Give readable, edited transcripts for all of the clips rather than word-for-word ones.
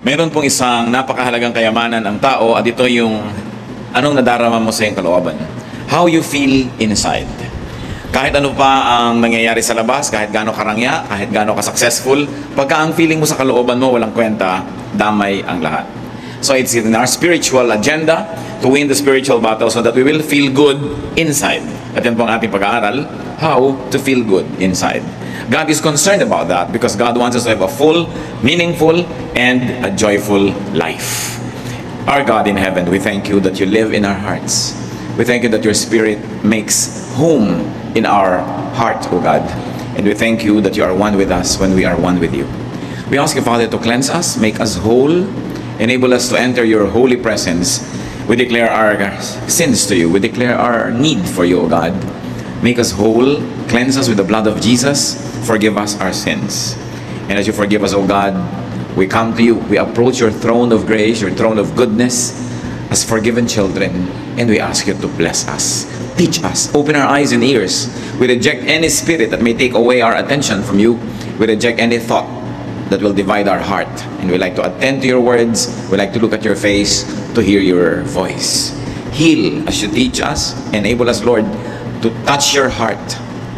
Meron pong isang napakahalagang kayamanan ang tao at ito yung anong nadarama mo sa iyong kalooban. How you feel inside. Kahit ano pa ang nangyayari sa labas, kahit gaano karangya, kahit gaano ka-successful, pagka ang feeling mo sa kalooban mo walang kwenta, damay ang lahat. So it's in our spiritual agenda to win the spiritual battle so that we will feel good inside. At yan po ang ating pag-aaral, how to feel good inside. God is concerned about that because God wants us to have a full, meaningful, and a joyful life. Our God in heaven, we thank you that you live in our hearts. We thank you that your Spirit makes home in our heart, O God. And we thank you that you are one with us when we are one with you. We ask you, Father, to cleanse us, make us whole, enable us to enter your holy presence. We declare our sins to you. We declare our need for you, O God. Make us whole, cleanse us with the blood of Jesus, forgive us our sins. And as you forgive us, O God, we come to you, we approach your throne of grace, your throne of goodness, as forgiven children, and we ask you to bless us, teach us, open our eyes and ears. We reject any spirit that may take away our attention from you. We reject any thought that will divide our heart, and we like to attend to your words, we like to look at your face, to hear your voice. Heal as you teach us, enable us, Lord, to touch your heart,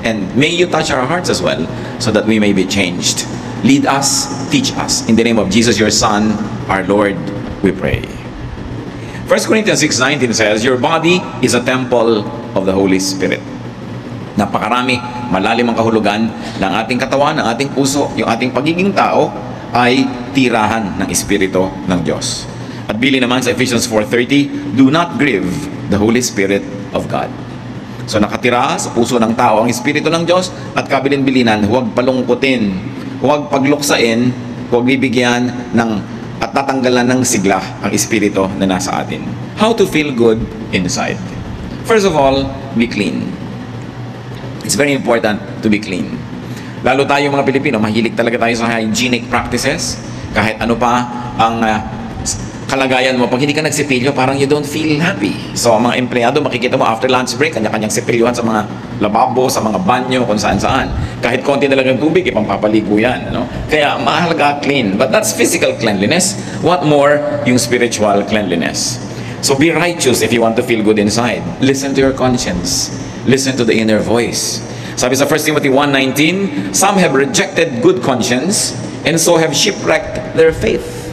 and may you touch our hearts as well, so that we may be changed. Lead us, teach us. In the name of Jesus, your Son, our Lord, we pray. 1 Corinthians 6:19 says, your body is a temple of the Holy Spirit. Napakarami, malalim ang kahulugan ng ating katawan, ng ating puso, yung ating pagiging tao ay tirahan ng Espiritu ng Diyos. At bili naman sa Ephesians 4:30, do not grieve the Holy Spirit of God. So nakatira sa puso ng tao ang Espiritu ng Diyos at kabilin-bilinan, huwag palungkutin, huwag pagluksain, huwag bibigyan ng at tatanggalan ng sigla ang Espiritu na nasa atin. How to feel good inside? First of all, be clean. It's very important to be clean. Lalo tayo mga Pilipino, mahilig talaga tayo sa hygienic practices. Kahit ano pa ang kalagayan mo, pag hindi ka nagsipilyo, parang you don't feel happy. So, ang mga empleyado, makikita mo after lunch break, kanya-kanyang sipilyuhan sa mga lababo, sa mga banyo, kung saan-saan. Kahit konti na lang ng tubig, ipampapaligo yan. Ano? Kaya, mahalaga clean. But that's physical cleanliness. What more, yung spiritual cleanliness. So, be righteous if you want to feel good inside. Listen to your conscience. Listen to the inner voice. Sabi sa 1 Timothy 1:19, some have rejected good conscience, and so have shipwrecked their faith.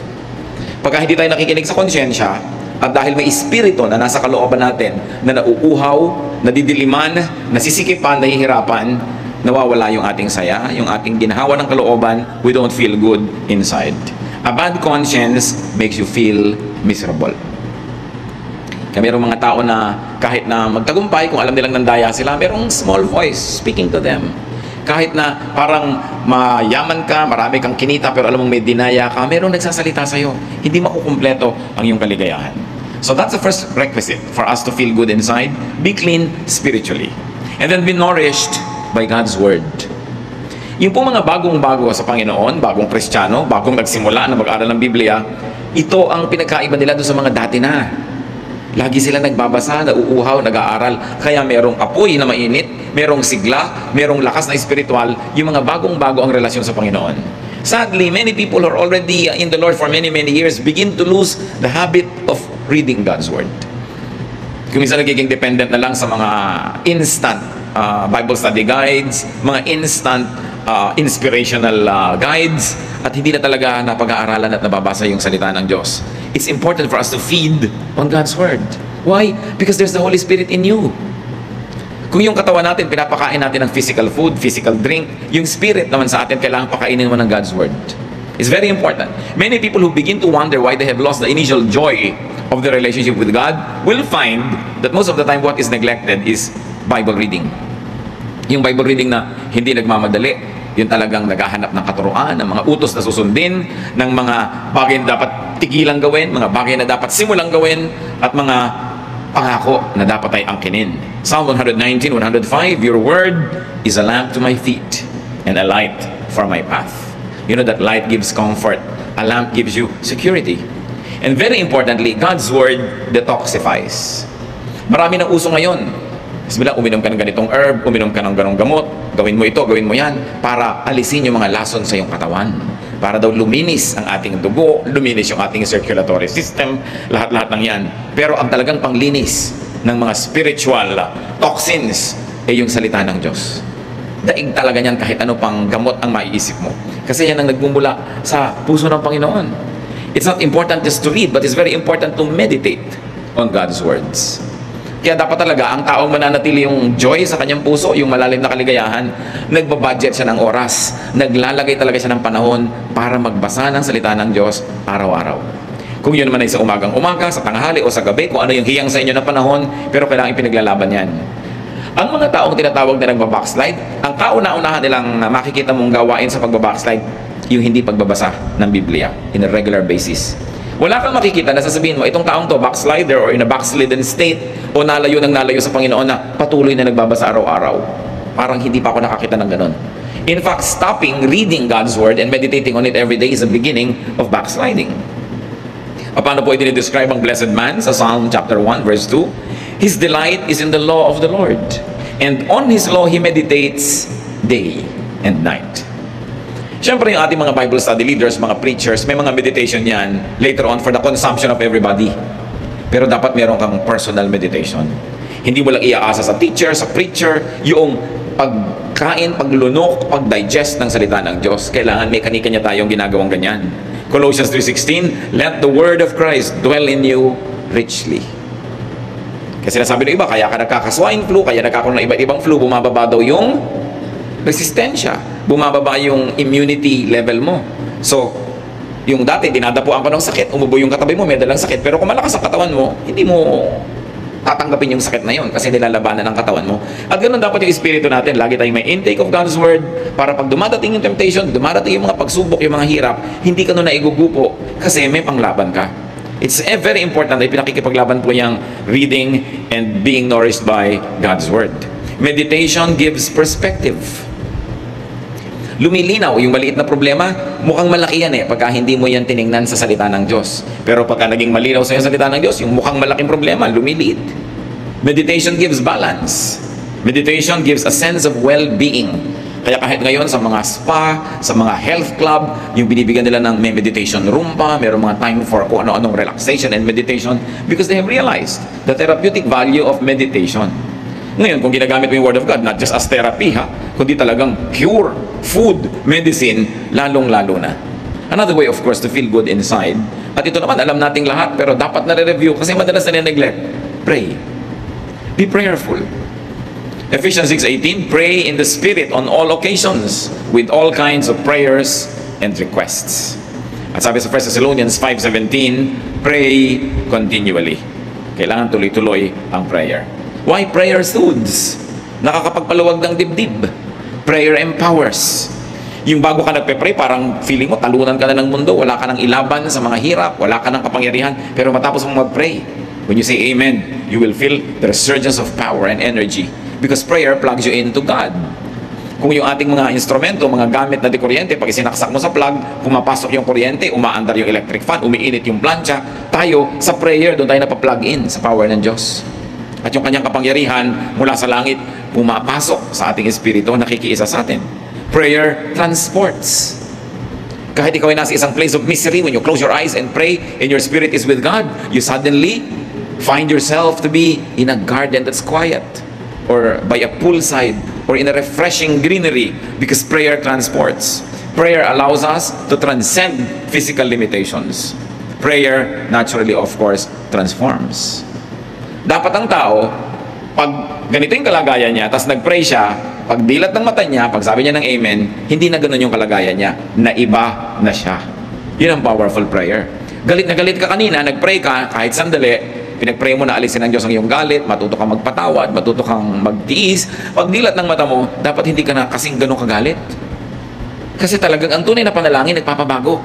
Pagka hindi tayo nakikinig sa konsyensya, at dahil may espiritu na nasa kalooban natin, na nauuhaw, nadidiliman, nasisikipan, nahihirapan, nawawala yung ating saya, yung ating ginhawa ng kalooban, we don't feel good inside. A bad conscience makes you feel miserable. Kaya mayroong mga tao na kahit na magtagumpay, kung alam nilang nandaya sila, mayroong small voice speaking to them. Kahit na parang mayaman ka, marami kang kinita, pero alam mong may dinaya ka, mayroong nagsasalita sa'yo. Hindi makukumpleto ang iyong kaligayahan. So that's the first requisite for us to feel good inside. Be clean spiritually. And then be nourished by God's Word. Yung po mga bagong-bago sa Panginoon, bagong Kristiyano, bagong nagsimula na mag-aral ng Biblia, ito ang pinagkaiba nila doon sa mga dati na. Lagi sila nagbabasa, nauuhaw, nag-aaral. Kaya merong apoy na mainit, merong sigla, merong lakas na espiritual, yung mga bagong-bago ang relasyon sa Panginoon. Sadly, many people who are already in the Lord for many years begin to lose the habit of reading God's Word. Kung minsan nagiging dependent na lang sa mga instant Bible study guides, mga instant inspirational guides, at hindi na talaga napag-aaralan at nababasa yung salita ng Diyos. It's important for us to feed on God's Word. Why? Because there's the Holy Spirit in you. Kung yung katawan natin, pinapakain natin ng physical food, physical drink, yung spirit naman sa atin, kailangan pakainin mo ng God's Word. It's very important. Many people who begin to wonder why they have lost the initial joy of their relationship with God will find that most of the time what is neglected is Bible reading. Yung Bible reading na hindi nagmamadali, yun talagang naghahanap ng katuruan, ng mga utos na susundin, ng mga bagay na dapat tigilang gawin, mga bagay na dapat simulang gawin, at mga pangako na dapat ay angkinin. Psalm 119, 105, your word is a lamp to my feet and a light for my path. You know that light gives comfort. A lamp gives you security. And very importantly, God's word detoxifies. Marami ng uso ngayon. Bismillah, uminom ka ng ganitong herb, uminom ka ng ganong gamot, gawin mo ito, gawin mo yan, para alisin yung mga lason sa iyong katawan. Para daw luminis ang ating dugo, luminis yung ating circulatory system, lahat-lahat ng yan. Pero ang talagang panglinis ng mga spiritual toxins ay yung salita ng Diyos. Daig talaga niyan kahit ano pang gamot ang maiisip mo. Kasi yan ang nagmumula sa puso ng Panginoon. It's not important just to read, but it's very important to meditate on God's words. Kaya dapat talaga ang taong mananatili yung joy sa kanyang puso, yung malalim na kaligayahan, nagbabudget siya ng oras, naglalagay talaga siya ng panahon para magbasa ng salita ng Diyos araw-araw. Kung yun naman ay sa umagang-umaga, sa tanghali o sa gabi, kung ano yung hiyang sa inyo na panahon, pero kailangan ipinaglalaban yan. Ang mga taong tinatawag na nagbabackslide, ang kauna-unahan nilang makikita mong gawain sa pagbabackslide, yung hindi pagbabasa ng Biblia in a regular basis. Wala kang makikita na sasabihin mo, itong taong to, backslider or in a backslidden state, o nalayo sa Panginoon na patuloy na nagbabasa araw-araw. Parang hindi pa ako nakakita ng ganon. In fact, stopping reading God's Word and meditating on it every day is the beginning of backsliding. Paano po i-describe ang blessed man sa Psalm chapter 1 verse 2? His delight is in the law of the Lord, and on His law he meditates day and night. Siyempre yung ating mga Bible study leaders, mga preachers, may mga meditation yan later on for the consumption of everybody. Pero dapat meron kang personal meditation. Hindi mo lang iaasa sa teacher, sa preacher, yung pagkain, paglunok, pag-digest ng salita ng Diyos. Kailangan may kanya tayong ginagawang ganyan. Colossians 3:16, let the word of Christ dwell in you richly. Kasi nasabi ng iba, kaya ka nagkaka-swine flu, kaya nagkakaroon ng iba't ibang flu, bumababa daw yung resistensya, bumababa yung immunity level mo. So, yung dati, dinadapuan ka ng sakit, umubo yung katabi mo, may dalang sakit, pero kung malakas ang katawan mo, hindi mo tatanggapin yung sakit na yun kasi nilalabanan ng katawan mo. At ganoon dapat yung espiritu natin. Lagi tayong may intake of God's Word para pag dumadating yung temptation, dumadating yung mga pagsubok, yung mga hirap, hindi ka nun naigugupo kasi may panglaban ka. It's very important na pinakikipaglaban po yung reading and being nourished by God's Word. Meditation gives perspective. Lumilinaw yung maliit na problema, mukhang malaki yan pagka hindi mo yan tiningnan sa salita ng Diyos. Pero pagka naging malinaw sa salita ng Diyos, yung mukhang malaking problema, lumiliit. Meditation gives balance. Meditation gives a sense of well-being. Kaya kahit ngayon sa mga spa, sa mga health club, yung binibigyan nila ng may meditation room pa, mayroong mga time for kung ano-anong relaxation and meditation because they have realized the therapeutic value of meditation. Ngayon, kung ginagamit mo yung Word of God, not just as therapy, kundi talagang cure, food, medicine, lalong-lalo na. Another way, of course, to feel good inside. At ito naman, alam nating lahat, pero dapat na-review kasi madalas na neglect. Pray. Be prayerful. Ephesians 6:18, pray in the Spirit on all occasions with all kinds of prayers and requests. At sabi sa 1 Thessalonians 5:17, pray continually. Kailangan tuloy-tuloy ang prayer. Why prayer soothes? Nakakapagpaluwag ng dibdib. Prayer empowers. Yung bago ka nagpe-pray, parang feeling mo, talunan ka na ng mundo, wala ka ng ilaban sa mga hirap, wala ka ng kapangyarihan, pero matapos mong mag-pray, when you say amen, you will feel the resurgence of power and energy because prayer plugs you into God. Kung yung ating mga instrumento, mga gamit na di kuryente, pag isinaksak mo sa plug, pumapasok yung kuryente, umaandar yung electric fan, umiinit yung plancha, tayo sa prayer, doon tayo napaplug in sa power ng Diyos. At yung kanyang kapangyarihan mula sa langit, pumapasok sa ating espiritu, nakikiisa sa atin. Prayer transports. Kahit ikaw ay nasa isang place of misery, when you close your eyes and pray and your spirit is with God, you suddenly find yourself to be in a garden that's quiet, or by a poolside, or in a refreshing greenery, because prayer transports. Prayer allows us to transcend physical limitations. Prayer, naturally, of course, transforms. Dapat ang tao, pag ganito yung kalagayan niya, tapos nag-pray siya, pag dilat ng mata niya, pag sabi niya ng amen, hindi na ganun yung kalagayan niya, naiba na siya. Yun ang powerful prayer. Galit na galit ka kanina, nag-pray ka, kahit sandali, pinag-pray mo na alisin ng Diyos ang iyong galit, matuto kang magpatawad, matuto kang magtiis. Pag dilat ng mata mo, dapat hindi ka na kasing ganun kagalit. Kasi talagang ang tunay na panalangin, nagpapabago.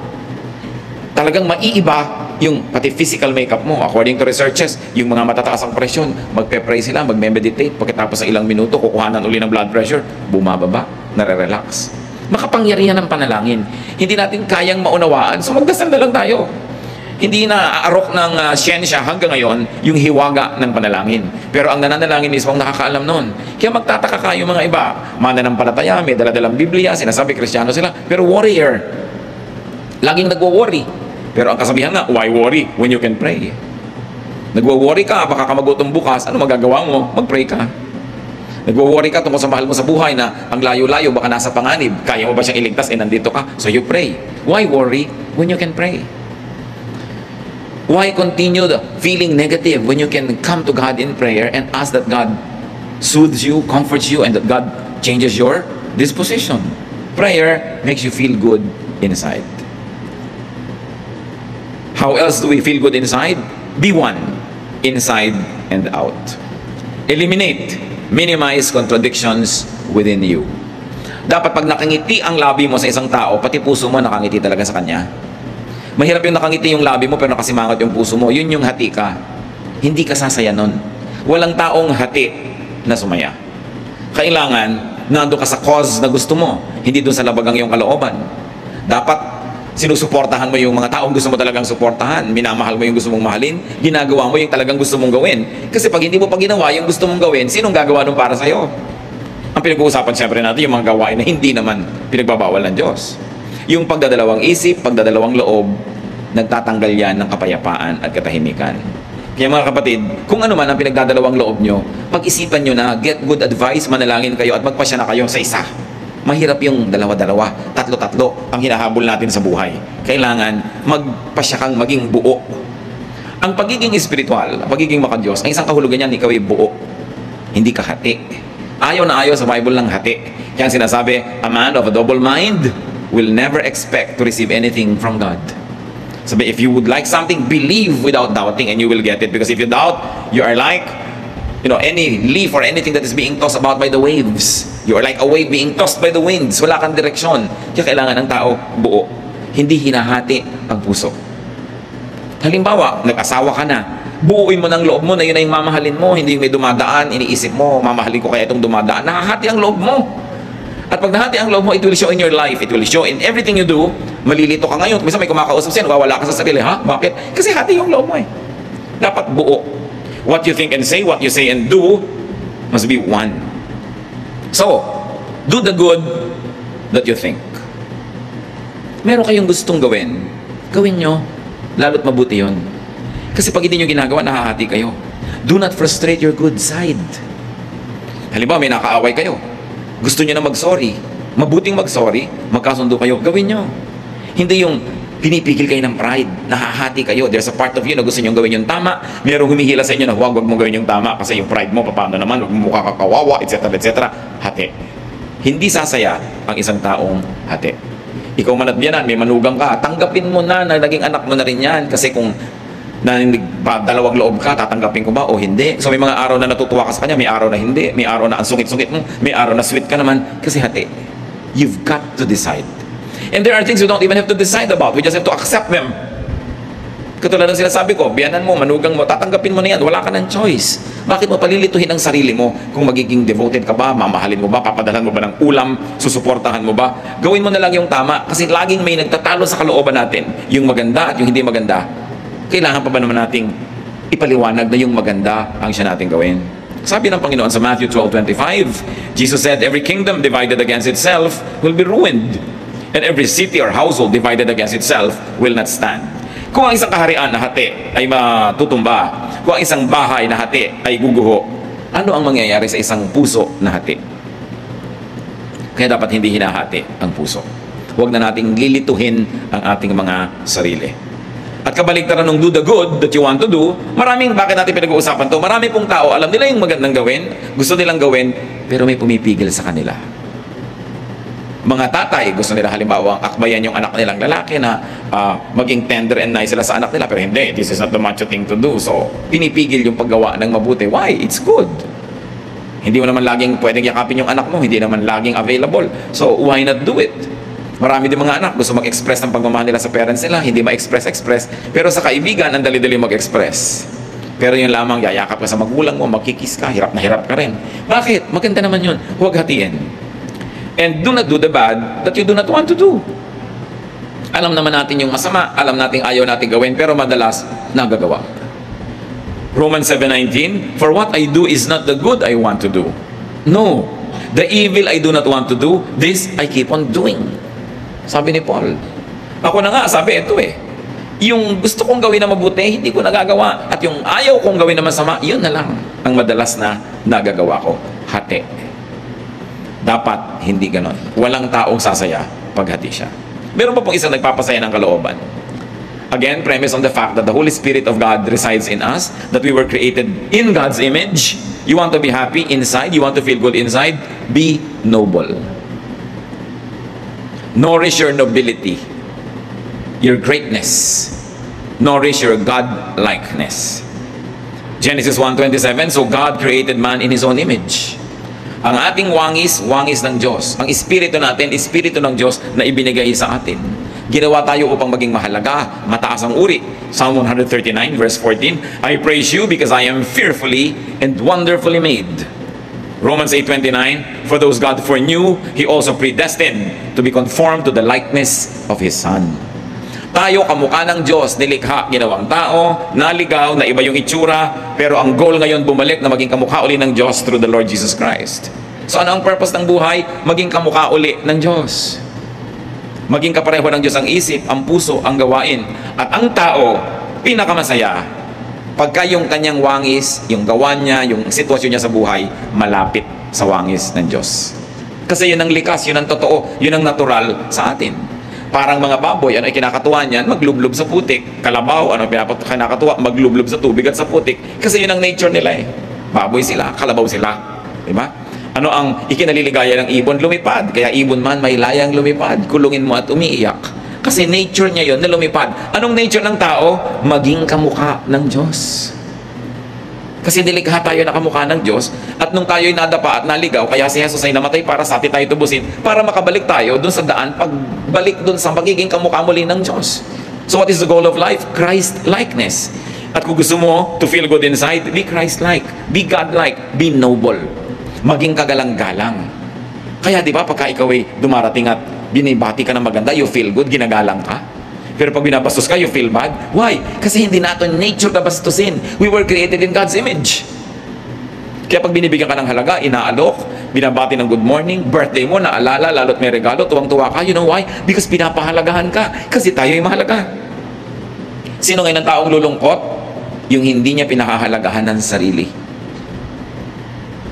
Talagang maiiba yung pati physical makeup mo. According to researches, yung mga matataas ang presyon, magpe-pray sila, magme-meditate, pagkatapos ng ilang minuto, kukuhanan uli ng blood pressure, bumababa, nare-relax. Makapangyarihan ng panalangin. Hindi natin kayang maunawaan, so magdasal na lang tayo. Hindi na aarok ng siyensya hanggang ngayon yung hiwaga ng panalangin. Pero ang nananalangin mismo ang nakakaalam noon. Kaya magtataka ka yung mga iba. Mananampalataya, may daladalang Biblia, sinasabi Kristiyano sila, pero warrior. Laging nagwo-worry. Pero ang kasabihan nga, why worry when you can pray? Nagwo-worry ka, baka ka magutom bukas, ano magagawa mo? Mag-pray ka. Nagwo-worry ka tungkol sa mahal mo sa buhay na ang layo-layo, baka nasa panganib. Kaya mo ba siyang iligtas? Nandito ka. So you pray. Why worry when you can pray? Why continue feeling negative when you can come to God in prayer and ask that God soothes you, comforts you, and that God changes your disposition? Prayer makes you feel good inside. How else do we feel good inside? Be one, inside and out. Eliminate, minimize contradictions within you. Dapat pag nakangiti ang labi mo sa isang tao, pati puso mo nakangiti talaga sa kanya. Mahirap yung nakangiti yung labi mo pero nakasimangot yung puso mo. Yun yung hati ka. Hindi ka sasaya nun. Walang taong hati na sumaya. Kailangan, nando ka sa cause na gusto mo. Hindi dun sa labagang yung kalooban. Dapat, sinusuportahan mo yung mga taong gusto mo talagang suportahan. Minamahal mo yung gusto mong mahalin. Ginagawa mo yung talagang gusto mong gawin. Kasi pag hindi mo pa ginawa yung gusto mong gawin, sinong gagawa nun para sa'yo? Ang pinag-uusapan siyempre natin yung mga gawain na hindi naman pinagbabawal ng Diyos. Yung pagdadalawang isip, pagdadalawang loob, nagtatanggal yan ng kapayapaan at katahimikan. Kaya mga kapatid, kung ano man ang pinagdadalawang loob nyo, pag-isipan nyo na, get good advice, manalangin kayo at magpasya na kayo sa isa. Mahirap yung dalawa-dalawa, tatlo-tatlo ang hinahabol natin sa buhay. Kailangan magpasya kang maging buo. Ang pagiging espiritual, ang pagiging makadiyos, ang isang kahulugan yan, ikaw ay buo. Hindi ka hati. Ayaw na ayaw sa Bible ng hati. Kaya sinasabi, a man of a double mind will never expect to receive anything from God. Sabi, if you would like something, believe without doubting and you will get it. Because if you doubt, you are like, any leaf or anything that is being tossed about by the waves. You are like a wave being tossed by the winds. Wala kang direksyon. Kaya kailangan ng tao buo. Hindi hinahati ang puso. Halimbawa, nag-asawa ka na. Buuin mo ng loob mo na yun ay mamahalin mo. Hindi yung may dumadaan, iniisip mo, mamahalin ko kaya itong dumadaan. Nahahati ang loob mo. At pag nahati ang loob mo, it will show in your life. It will show in everything you do. Malilito ka ngayon. Minsan may kumakausap siya, nawawala ka sa sarili. Ha? Bakit? Kasi hati yung loob mo eh. Dapat buo. What you think and say, what you say and do, must be one. So, do the good that you think. Meron kayong gustong gawin, gawin nyo. Lalo't mabuti yun. Kasi pag hindi nyo ginagawa, nahahati kayo. Do not frustrate your good side. Halimbawa, may nakaaway kayo. Gusto nyo na mag-sorry. Mabuting mag-sorry, magkasundo kayo, gawin nyo. Hindi yung pinipigil kayo ng pride, nahahati kayo. There's a part of you na gusto nyo gawin yung tama. Merong humihila sa inyo na huwag mo gawin yung tama kasi yung pride mo, paano naman, huwag mo mukha kakawawa, etc. etc. Hati. Hindi sasaya ang isang taong hati. Ikaw man at biyanan, may manugang ka, tanggapin mo na naging anak mo na rin yan. Kasi kung dalawang loob ka, tatanggapin ko ba o hindi? So may mga araw na natutuwa ka sa kanya, may araw na hindi, may araw na ang sungit-sungit mo, may araw na sweet ka naman, kasi hati. You've got to decide. And there are things you don't even have to decide about. We just have to accept them. Katulad ng sinasabi ko, biyanan mo, manugang mo, tatanggapin mo na yan, wala ka ng choice. Bakit mo palilituhin ang sarili mo? Kung magiging devoted ka ba, mamahalin mo ba, papadalhan mo ba ng ulam, susuportahan mo ba? Gawin mo na lang yung tama, kasi laging may nagtatalo sa kalooban natin, yung maganda at yung hindi maganda. Kailangan pa ba naman nating ipaliwanag na yung maganda ang siya nating gawin? Sabi ng Panginoon sa Matthew 12:25, Jesus said, every kingdom divided against itself will be ruined, and every city or household divided against itself will not stand. Kung ang isang kaharian na hati ay matutumba, kung ang isang bahay na hati ay guguho, ano ang mangyayari sa isang puso na hati? Kaya dapat hindi hinahati ang puso. Huwag na nating lilituhin ang ating mga sarili. At kabaligtaran ng do the good that you want to do, bakit natin pinag-uusapan to? Marami pong tao, alam nila yung magandang gawin, gusto nilang gawin, pero may pumipigil sa kanila. Mga tatay, gusto nila halimbawa akbayan yung anak nilang lalaki na maging tender and nice sila sa anak nila, pero hindi, this is not the macho thing to do. So, pinipigil yung paggawa ng mabuti. Why? It's good. Hindi mo naman laging pwedeng yakapin yung anak mo, hindi naman laging available. So, why not do it? Marami din mga anak gusto mag-express ng pagmamahal nila sa parents nila, hindi ma-express. Pero sa kaibigan, ang dali-dali mag-express. Pero yun lamang, yayakap ka sa magulang mo, magkikis ka, hirap na hirap ka rin. Bakit? Maganda naman yun. Huwag hatiin. And do not do the bad that you do not want to do. Alam naman natin yung masama, alam natin ayaw natin gawin, pero madalas nagagawa. Romans 7:19, for what I do is not the good I want to do. No, the evil I do not want to do, this I keep on doing. Sabi ni Paul. Ako na nga, sabi ito yung gusto kong gawin na mabuti, hindi ko nagagawa. At yung ayaw kong gawin na masama, yun na lang ang madalas na nagagawa ko. Hati. Dapat hindi ganon. Walang taong sasaya paghati siya. Meron pa pong isang nagpapasaya ng kalooban. Again, premise on the fact that the Holy Spirit of God resides in us, that we were created in God's image. You want to be happy inside, you want to feel good inside, be noble. Nourish your nobility, your greatness. Nourish your God-likeness. Genesis 1:27, so God created man in His own image. Ang ating wangis, wangis ng Diyos. Ang espiritu natin, espiritu ng Diyos na ibinigay sa atin. Ginawa tayo upang maging mahalaga, mataas ang uri. Psalm 139 verse 14, I praise you because I am fearfully and wonderfully made. Romans 8:29, for those God foreknew, He also predestined to be conformed to the likeness of His Son. Tayo, kamukha ng Diyos, nilikha, ginawang tao, naligaw, na iba yung itsura, pero ang goal ngayon bumalik na maging kamukha uli ng Diyos through the Lord Jesus Christ. So ano ang purpose ng buhay? Maging kamukha uli ng Diyos. Maging kapareho ng Diyos ang isip, ang puso, ang gawain. At ang tao, pinakamasaya, pagka yung kanyang wangis, yung gawa niya, yung sitwasyon niya sa buhay, malapit sa wangis ng Diyos. Kasi yun ang likas, yun ang totoo, yun ang natural sa atin. Parang mga baboy, ano ay kinakatuwa niyan? Maglublob sa putik. Kalabaw, ano kinakatuwa? Maglublob sa tubig at sa putik. Kasi yun ang nature nila Baboy sila, kalabaw sila. Diba? Ano ang ikinaliligaya ng ibon? Lumipad. Kaya ibon man, may layang lumipad. Kulungin mo at umiiyak. Kasi nature niya yun na lumipad. Anong nature ng tao? Maging kamukha ng Diyos. Kasi nilikha tayo na kamukha ng Diyos, at nung tayo'y nadapa at naligaw, kaya si Jesus ay namatay para sa atin tayo tubusin, para makabalik tayo dun sa daan, pagbalik dun sa pagiging kamukha muli ng Diyos. So what is the goal of life? Christ-likeness. At kung gusto mo to feel good inside, be Christ-like, be God-like, be noble. Maging kagalang-galang. Kaya di ba, pagka ikaw ay dumarating at binibati ka ng maganda, you feel good, ginagalang ka. Pero pag binabastos ka, you feel bad. Why? Kasi hindi natin nature na bastusin. We were created in God's image. Kaya pag binibigyan ka ng halaga, inaalok, binabati ng good morning, birthday mo, naalala, lalo't may regalo, tuwang-tuwa ka. You know why? Because pinapahalagahan ka. Kasi tayo ay mahalaga. Sino ngayon ang taong lulungkot? Yung hindi niya pinahahalagahan ng sarili.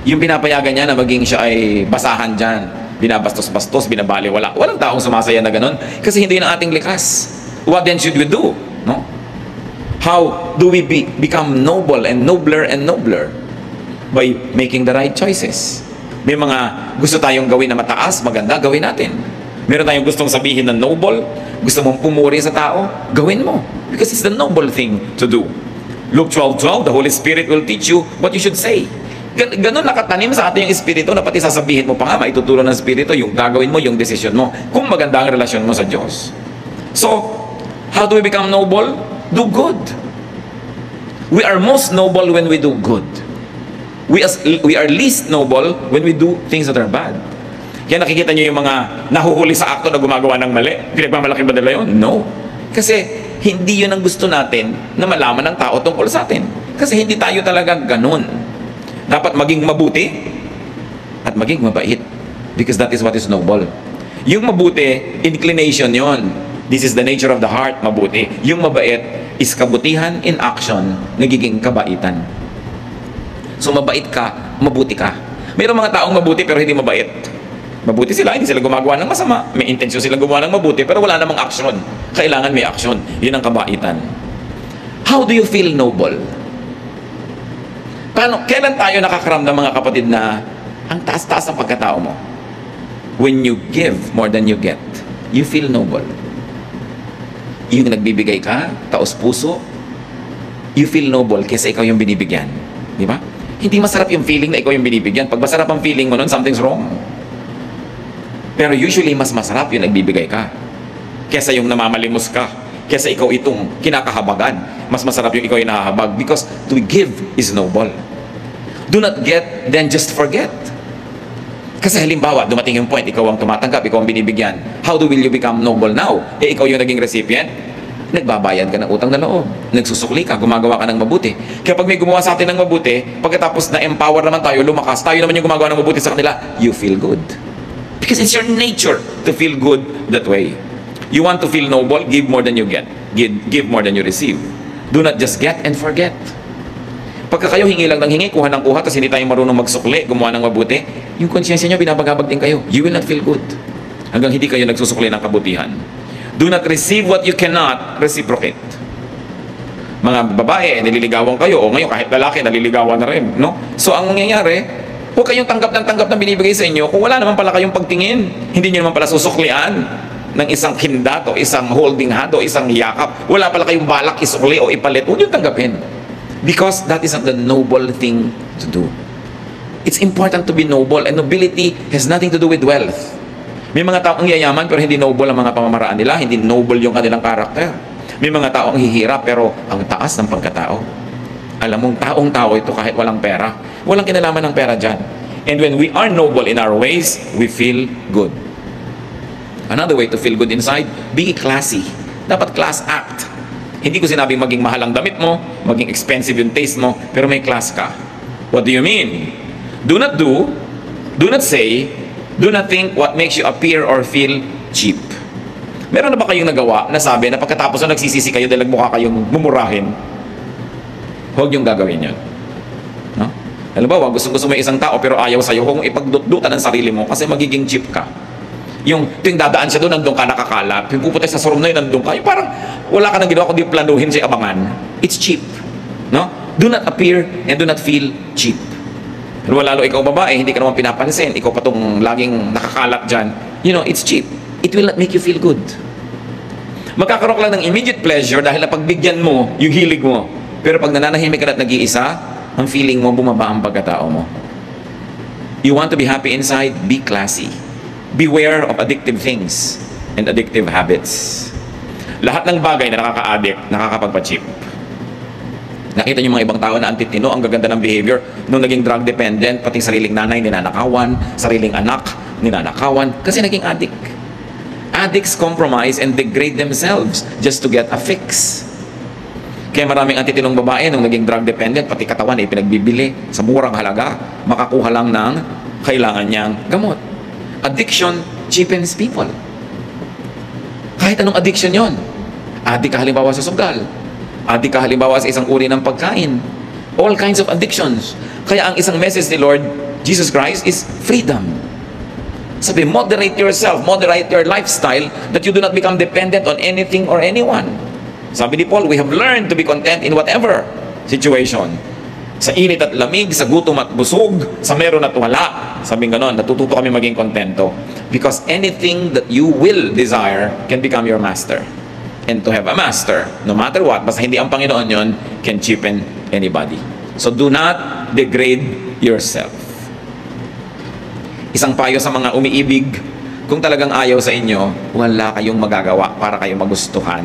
Yung pinapayagan niya na maging siya ay basahan dyan. Binabastos-bastos, binabaliwala. Walang taong sumasaya na ganun. Kasi hindi na ating likas. What then should we do? No? How do we become noble and nobler and nobler? By making the right choices. May mga gusto tayong gawin na mataas, maganda, gawin natin. Meron tayong gustong sabihin na noble, gusto mong pumuri sa tao, gawin mo. Because it's the noble thing to do. Luke 12:12, the Holy Spirit will teach you what you should say. Ganun nakatanim sa ating yung Espiritu na pati sasabihin mo pa nga, maitutulong ng Espiritu, yung gagawin mo, yung desisyon mo, kung maganda ang relasyon mo sa Diyos. So, how do we become noble? Do good. We are most noble when we do good. We are least noble when we do things that are bad. Kaya nakikita niyo yung mga nahuhuli sa akto na gumagawa ng mali. Pinagmamalaki ba nila yun? No. Kasi hindi yun ang gusto natin na malaman ng tao tungkol sa atin. Kasi hindi tayo talaga ganun. Dapat maging mabuti at maging mabait. Because that is what is noble. Yung mabuti, inclination yon. This is the nature of the heart, mabuti. Yung mabait is kabutihan in action, nagiging kabaitan. So mabait ka, mabuti ka. Mayroong mga taong mabuti pero hindi mabait. Mabuti sila, hindi sila gumagawa ng masama. May intensyon sila gumawa ng mabuti pero wala namang action. Kailangan may action. Yun ang kabaitan. How do you feel noble? Kailan tayo nakakaramdam, mga kapatid, na ang taas-taas ng pagkatao mo? When you give more than you get, you feel noble. Yung nagbibigay ka, taos puso, you feel noble kasi ikaw yung binibigyan. Di ba? Hindi masarap yung feeling na ikaw yung binibigyan. Pag masarap ang feeling mo nun, something's wrong. Pero usually, mas masarap yung nagbibigay ka kesa yung namamalimos ka, kesa ikaw itong kinakahabagan. Mas masarap yung ikaw yung nahahabag because to give is noble. Do not get, then just forget. Kasi halimbawa, dumating yung point, ikaw ang tumatanggap, ikaw ang binibigyan. How will you become noble now? Ikaw yung naging recipient. Nagbabayad ka ng utang na loob. Nagsusukli ka, gumagawa ka ng mabuti. Kaya pag may gumawa sa atin ng mabuti, pagkatapos na-empower naman tayo, lumakas, tayo naman yung gumagawa ng mabuti sa kanila, you feel good. Because it's your nature to feel good that way. You want to feel noble, give more than you get. Give more than you receive. Do not just get and forget. Pagka kayo hingi lang ng hingi, kuha ng kuha, tapos hindi tayo marunong magsukli, gumawa ng mabuti, yung konsyensya nyo, binabagabag din kayo. You will not feel good. Hanggang hindi kayo nagsusukli ng kabutihan. Do not receive what you cannot reciprocate. Mga babae, nililigawan kayo, o ngayon kahit lalaki, naliligawan na rin. No? So ang nangyayari, huwag kayong tanggap ng binibigay sa inyo kung wala naman pala kayong pagtingin. Hindi nyo naman pala susuklian ng isang kindat o isang holding hand o isang yakap. Wala pala kayong balak isukli o ipalit. Huwag nyo tanggapin. Because that is not the noble thing to do. It's important to be noble, and nobility has nothing to do with wealth. May mga taong yayaman pero hindi noble ang mga pamamaraan nila, hindi noble yung kanilang karakter. May mga taong hihirap pero ang taas ng pagkatao. Alam mong taong-tao ito kahit walang pera. Walang kinalaman ng pera dyan. And when we are noble in our ways, we feel good. Another way to feel good inside, be classy. Dapat class act. Hindi ko sinabing maging mahal ang damit mo, maging expensive yung taste mo, pero may class ka. What do you mean? Do not say, do not think what makes you appear or feel cheap. Meron na ba kayong nagawa na sabi na pagkatapos na nagsisisi kayo dahil mukha kayong mumurahin? Huwag yung gagawin yun. No? Halimbawa, gusto mo isang tao pero ayaw sa'yo, huwag mong ipagdudutan ng sarili mo kasi magiging cheap ka. Yung tuwing dadaan siya doon, nandun ka nakakalap. Yung pupunta sa showroom na yun, nandun ka. Yung parang wala ka nang ginawa kundi planuhin siya abangan. It's cheap. No? Do not appear and do not feel cheap. Pero lalo ikaw babae, hindi ka naman pinapansin. Ikaw pa tong laging nakakalap dyan. You know, it's cheap. It will not make you feel good. Magkakaroon ka lang ng immediate pleasure dahil napagbigyan mo yung hilig mo. Pero pag nananahimik ka at nag-iisa, ang feeling mo, bumaba ang pagkatao mo. You want to be happy inside? Be classy. Beware of addictive things and addictive habits. Lahat ng bagay na nakaka-addict, nakakapagpa-cheap. Nakita niyo mga ibang tao na antitino, ang gaganda ng behavior, nung naging drug dependent, pati sariling nanay ninanakawan, sariling anak ninanakawan, kasi naging addict. Addicts compromise and degrade themselves just to get a fix. Kaya maraming antitinong babae nung naging drug dependent, pati katawan ay pinagbibili sa murang halaga, makakuha lang ng kailangan niyang gamot. Addiction cheapens people. Kahit anong addiction yon. Addict ka halimbawa sa sugal. Addict ka halimbawa sa isang uri ng pagkain. All kinds of addictions. Kaya ang isang message ni Lord Jesus Christ is freedom. Sabi, moderate yourself, moderate your lifestyle that you do not become dependent on anything or anyone. Sabi ni Paul, we have learned to be content in whatever situation. Sa init at lamig, sa gutom at busog, sa meron at wala. Sabi ganon, natututo kami maging kontento. Because anything that you will desire can become your master. And to have a master, no matter what, basta hindi ang Panginoon yon, can cheapen anybody. So do not degrade yourself. Isang payo sa mga umiibig, kung talagang ayaw sa inyo, wala kayong magagawa para kayo magustuhan.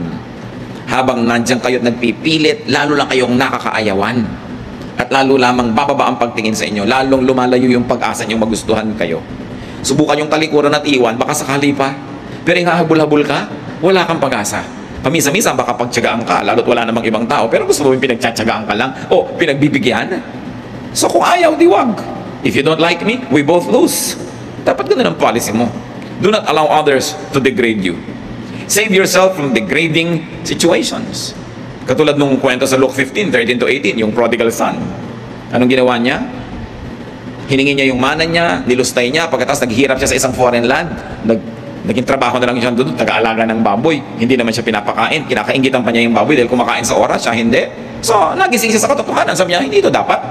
Habang nandyan kayo at nagpipilit, lalo lang kayong nakakaayawan. At lalo lamang bababa ang pagtingin sa inyo, lalong lumalayo yung pag-asa niyong magustuhan kayo. Subukan yung talikuran at iwan, baka sakali pa. Pero yung hahabol-habol ka, wala kang pag-asa. Pamisa-misa baka pagtyagaan ka, lalo't wala namang ibang tao, pero gusto mo yung pinagtsatsagaan ka lang, o pinagbibigyan. So kung ayaw, di wag. If you don't like me, we both lose. Dapat ganun ang policy mo. Do not allow others to degrade you. Save yourself from degrading situations. Katulad nung kwento sa Luke 15:13-18, yung prodigal son. Anong ginawa niya? Hiningi niya yung mana niya, nilustay niya, pagkatapos naghihirap siya sa isang foreign land, naging trabaho na lang siya doon, taga-alaga ng baboy. Hindi naman siya pinapakain, kinakaingitan pa niya yung baboy dahil kumakain sa oras, siya hindi. So, nagising siya sa katotohanan, sabi niya, hindi ito dapat.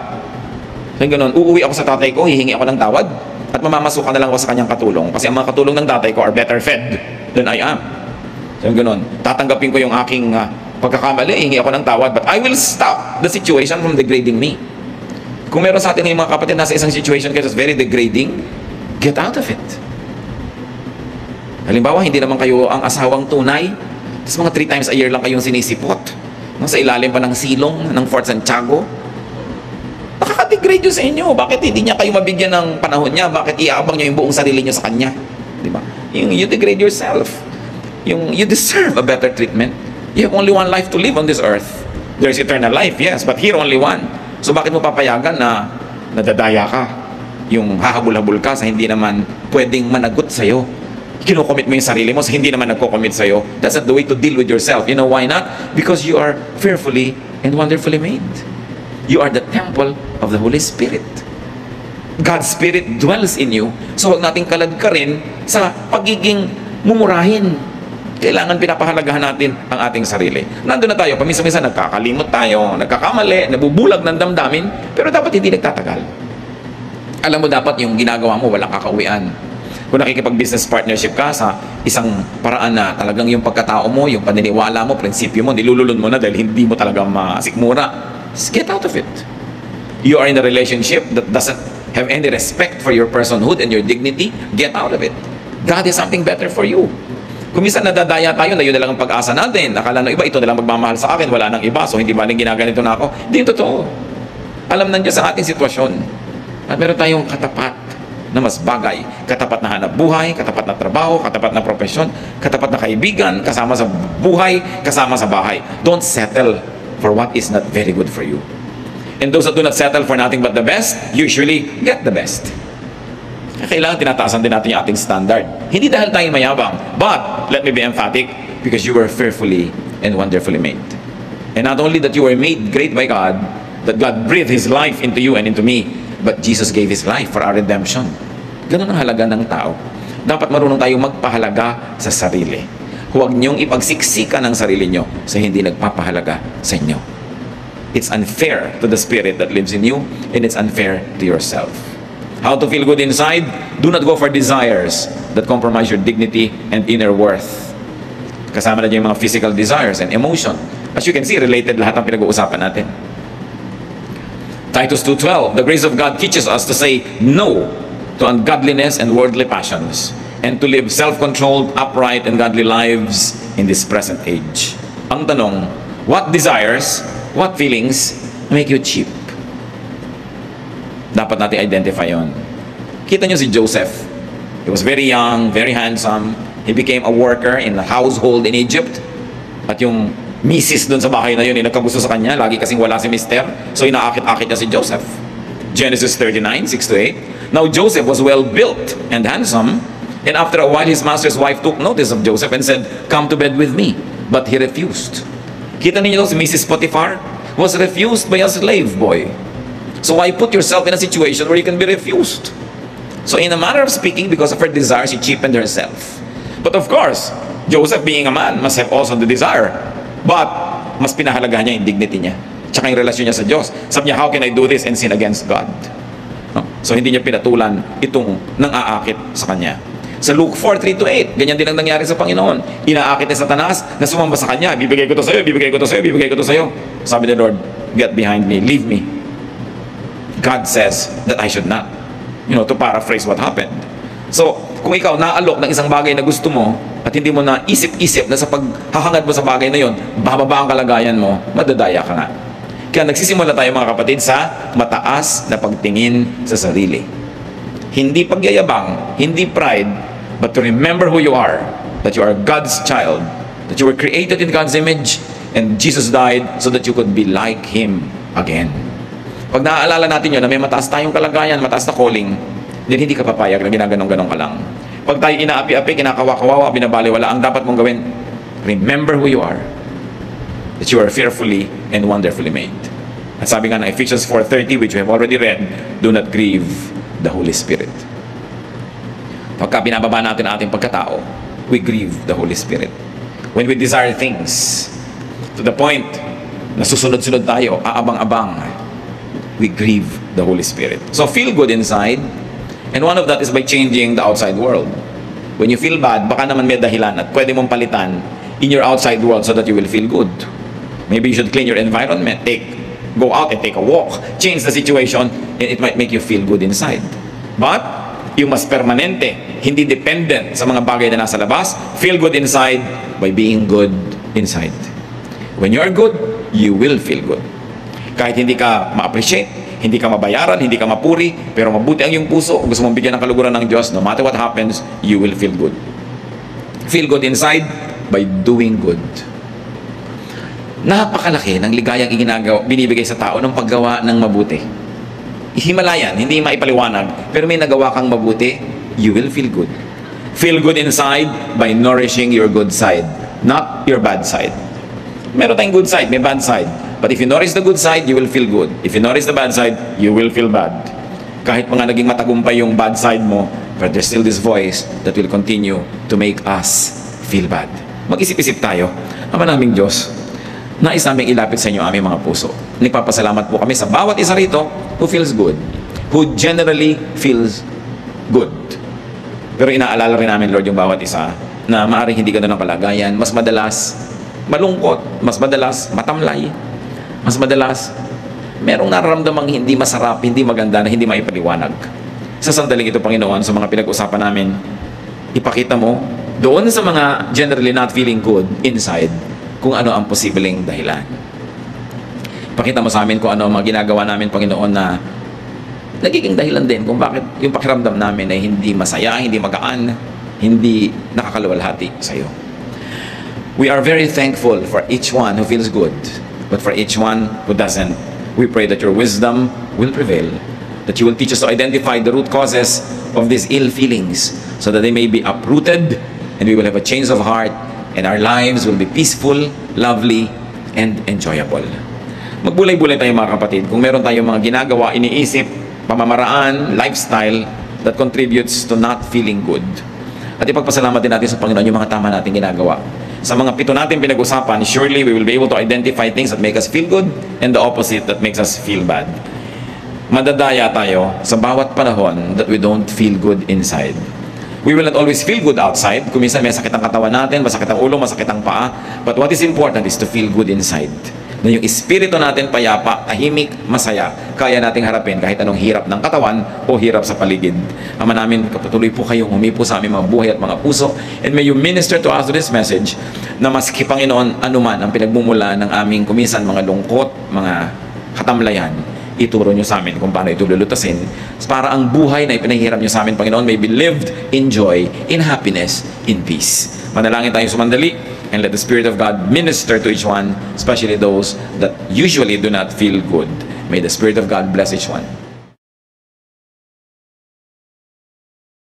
So, ganun, uuwi ako sa tatay ko, hihingi ako ng tawad, at mamamasukan na lang ako sa kanyang katulong. Kasi ang mga katulong ng tatay ko are better fed than I am. So, ganun, tatanggapin ko yung aking pagkakamali, hihingi ako ng tawad, but I will stop the situation from degrading me. Kung meron sa atin yung mga kapatid nasa isang situation kasi very degrading, get out of it. Halimbawa, hindi naman kayo ang asawang tunay, tapos mga 3 times a year lang kayong sinisipot, sa ilalim pa ng silong ng Fort Santiago. degrade yun sa inyo. Bakit hindi niya kayo mabigyan ng panahon niya? Bakit iaabang niyo yung buong sarili niyo sa kanya? Di ba? Yung you degrade yourself. Yung you deserve a better treatment. You have only one life to live on this earth. There's eternal life, yes, but here only one. So bakit mo papayagan na nadadaya ka? Yung hahabol-habol ka sa hindi naman pwedeng managot sa'yo. Kinocommit mo yung sarili mo sa hindi naman nagko-commit sa'yo. That's not the way to deal with yourself. You know why not? Because you are fearfully and wonderfully made. You are the temple of the Holy Spirit. God's Spirit dwells in you. So huwag nating kaladkarin sa pagiging mumurahin. Kailangan pinapahalagahan natin ang ating sarili. Nandun na tayo, paminsan-minsan nagkakalimot tayo, nagkakamali, nabubulag ng damdamin, pero dapat hindi nagtatagal. Alam mo, dapat yung ginagawa mo, walang kakauwian. Kung nakikipag-business partnership ka sa isang paraan na talagang yung pagkatao mo, yung paniniwala mo, prinsipyo mo, nilululun mo na dahil hindi mo talaga masikmura, just get out of it. You are in a relationship that doesn't have any respect for your personhood and your dignity, get out of it. God has something better for you. Kung minsan nadadaya tayo na yun na lang ang pag-asa natin, akala ng iba, ito na lang magmamahal sa akin, wala nang iba, so hindi ba nang ginaganito na ako? Hindi yung totoo. Alam ng Diyos ang ating sitwasyon. At meron tayong katapat na mas bagay. Katapat na hanap buhay, katapat na trabaho, katapat na profesyon, katapat na kaibigan, kasama sa buhay, kasama sa bahay. Don't settle for what is not very good for you. And those that do not settle for nothing but the best, usually get the best. Kailangan tinataasan din natin yung ating standard. Hindi dahil tayo mayabang, but let me be emphatic, because you were fearfully and wonderfully made. And not only that you were made great by God, that God breathed His life into you and into me, but Jesus gave His life for our redemption. Ganun ang halaga ng tao. Dapat marunong tayong magpahalaga sa sarili. Huwag niyong ipagsiksikan ang sarili niyo sa hindi nagpapahalaga sa inyo. It's unfair to the spirit that lives in you, and it's unfair to yourself. How to feel good inside? Do not go for desires that compromise your dignity and inner worth. Kasama na dyan yung mga physical desires and emotion. As you can see, related lahat ang pinag-uusapan natin. Titus 2:12, the grace of God teaches us to say no to ungodliness and worldly passions, and to live self-controlled, upright, and godly lives in this present age. Ang tanong, what desires, what feelings make you cheap? Dapat natin identify yon. Kita nyo si Joseph. He was very young, very handsome. He became a worker in the household in Egypt. At yung misis doon sa bahay na yun, nagkagusto sa kanya, lagi kasing wala si mister. So inaakit-akit niya si Joseph. Genesis 39, 6-8. Now Joseph was well built and handsome, and after a while his master's wife took notice of Joseph and said, "Come to bed with me." But he refused. Kita niyo si Mrs. Potiphar was refused by a slave boy. So why put yourself in a situation where you can be refused? So in a manner of speaking, because of her desire, she cheapened herself. But of course, Joseph being a man must have also the desire. But mas pinahalagahan niya yung dignity niya. Tsaka yung relasyon niya sa Diyos. Sabi niya, how can I do this and sin against God? No? So hindi niya pinatulan itong nang-aakit sa kanya. Sa Luke 4:3-8, ganyan din ang nangyari sa Panginoon. Inaakit ni Satanas na sumamba sa kanya. Bibigay ko to sa'yo, bibigay ko to sa'yo, bibigay ko to sa'yo. Sabi ni Lord, get behind me, leave me. God says that I should not. You know, to paraphrase what happened. So, kung ikaw naalok ng isang bagay na gusto mo at hindi mo na isip-isip na sa paghahangad mo sa bagay na yon, bababa ang kalagayan mo, madadaya ka nga. Kaya nagsisimula tayo mga kapatid sa mataas na pagtingin sa sarili. Hindi pagyayabang, hindi pride, but to remember who you are, that you are God's child, that you were created in God's image, and Jesus died so that you could be like Him again. Pag naaalala natin yun na may mataas tayong kalagayan, mataas na calling, then hindi ka papayag na ginaganong-ganong ka lang. Pag tayo inaapi-api, kinakawa-kawawa, binabaliwala, ang dapat mong gawin, remember who you are, that you are fearfully and wonderfully made. At sabi nga ng Ephesians 4:30, which we have already read, do not grieve the Holy Spirit. Pagka binababa natin ang ating pagkatao, we grieve the Holy Spirit. When we desire things to the point na susunod-sunod tayo, aabang-abang, we grieve the Holy Spirit. So feel good inside, and one of that is by changing the outside world. When you feel bad, baka naman may dahilan at pwede mong palitan in your outside world so that you will feel good. Maybe you should clean your environment, go out and take a walk, change the situation, and it might make you feel good inside. But you must permanente, hindi dependent sa mga bagay na nasa labas. Feel good inside by being good inside. When you are good, you will feel good. Kahit hindi ka ma-appreciate, Hindi ka mabayaran, hindi ka mapuri, pero mabuti ang iyong puso, gusto mong bigyan ng kaluguran ng Diyos, no matter what happens, you will feel good. Feel good inside by doing good. Napakalaki ng ligayang binibigay sa tao ng paggawa ng mabuti. Himalayan, hindi maipaliwanag, pero may nagawa kang mabuti, you will feel good. Feel good inside by nourishing your good side, not your bad side. Meron tayong good side, may bad side. But if you nourish the good side, you will feel good. If you nourish the bad side, you will feel bad. Kahit mga naging matagumpay yung bad side mo, but there's still this voice that will continue to make us feel bad. Mag-isip-isip tayo. Ama naming Diyos, nais namin ilapit sa inyo aming mga puso. Nagpapasalamat po kami sa bawat isa rito who feels good, who generally feels good. Pero inaalala rin namin, Lord, yung bawat isa na maaaring hindi ganun ang kalagayan, mas madalas malungkot, mas madalas matamlay, mas madalas merong nararamdamang hindi masarap, hindi maganda, na hindi maipaliwanag. Sa sandaling ito, Panginoon, sa mga pinag-usapan namin, ipakita mo doon sa mga generally not feeling good inside kung ano ang posibleng dahilan. Pakita mo sa amin kung ano ang mga ginagawa namin, Panginoon, na nagiging dahilan din kung bakit yung pakiramdam namin ay hindi masaya, hindi magaan, hindi nakakaluwalhati sa iyo. We are very thankful for each one who feels good, but for each one who doesn't, we pray that your wisdom will prevail, that you will teach us to identify the root causes of these ill feelings so that they may be uprooted and we will have a change of heart and our lives will be peaceful, lovely, and enjoyable. Magbulay-bulay tayo mga kapatid. Kung meron tayong mga ginagawa, iniisip, pamamaraan, lifestyle that contributes to not feeling good. At ipagpasalamat din natin sa Panginoon yung mga tama natin ginagawa. Sa mga 7 natin pinag-usapan, surely we will be able to identify things that make us feel good and the opposite that makes us feel bad. Madadaya tayo sa bawat panahon that we don't feel good inside. We will not always feel good outside. Kung minsan may sakit ang katawan natin, masakit ang ulo, masakit ang paa. But what is important is to feel good inside. Na yung espiritu natin payapa, tahimik, masaya, kaya nating harapin kahit anong hirap ng katawan o hirap sa paligid. Ama namin, patuloy po kayong humipo sa aming mga buhay at mga puso, and may you minister to us this message na maski, Panginoon, anuman ang pinagmumula ng aming kumisan, mga lungkot, mga katamlayan, ituro nyo sa amin kung paano ito lulutasin para ang buhay na ipinahiram nyo sa amin, Panginoon, may be lived in joy, in happiness, in peace. Manalangin tayo sumandali, and let the Spirit of God minister to each one, especially those that usually do not feel good. May the Spirit of God bless each one.